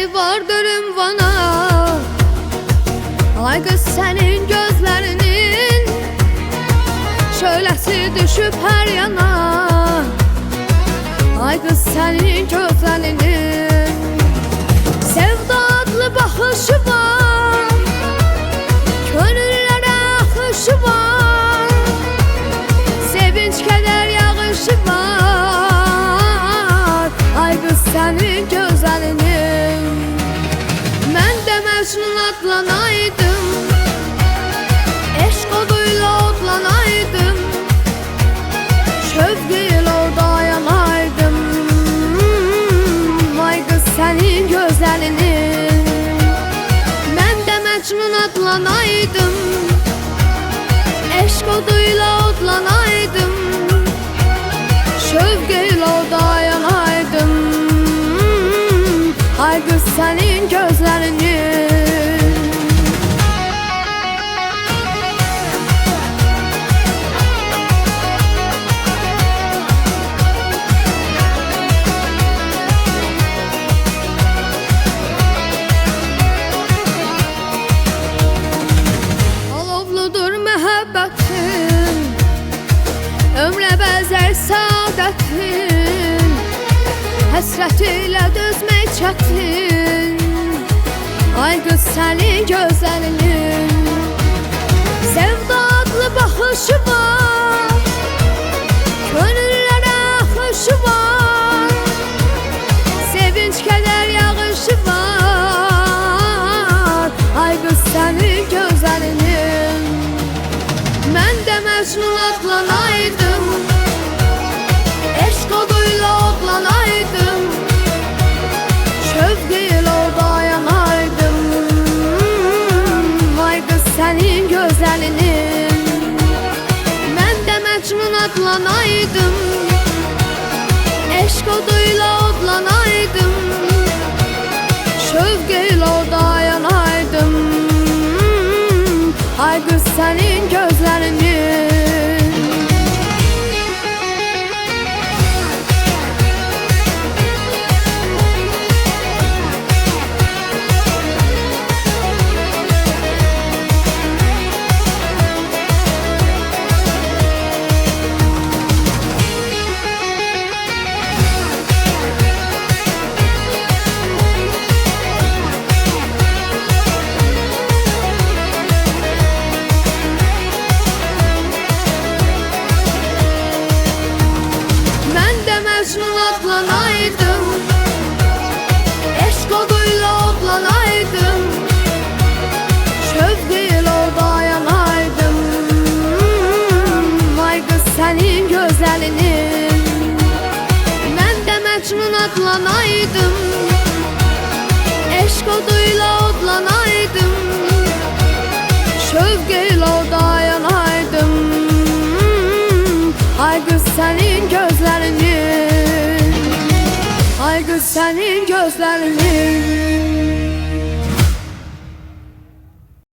gözleri vardır ünvana. Ay kız senin gözlerinin şölesi düşüp her yana. Ay kız senin gözlerinin sevda adlı bakışı var, gönüllere akışı var, sevinç keder yağışı var. Ay kız senin gözlerinin mən də Məcnun adlanaydım, eşq oduyla odlanaydım, şövq ilə dayanaydım. Ay qız sənin gözəlinin mən də Məcnun adlanaydım, eşq oduyla odlanaydım, şövq ilə dayanaydım. Ay qız sənin gözlərinin alovludur məhəbbətin, ömrə bəzər saadətin, həsrət ilə dözmək çətin. Ay qız sənin gözlərinin sevda adlı baxışı var, gönüllərə axışı var, sevinç kədər yağışı var. Ay qız sənin gözlərinin mən də Məcnun adlanaydım, eşq oduyla odlanaydım, şövq ilə dayanaydım. Ay qız sənin gözəlinin mən də Məcnun adlanaydım, eşq oduyla odlanaydım, şövq ilə dayanaydım. Ay qız sənin gözlərinin Məcnun adlanaydım, eşq oduyla odlanaydım, şövq ilə dayanaydım. Ay qız sənin gözəlinin mən də Məcnun adlanaydım, eşq oduyla odlanaydım, şövq ilə dayanaydım. Ay qız sənin gözlərinin, ay qız sənin gözlərinin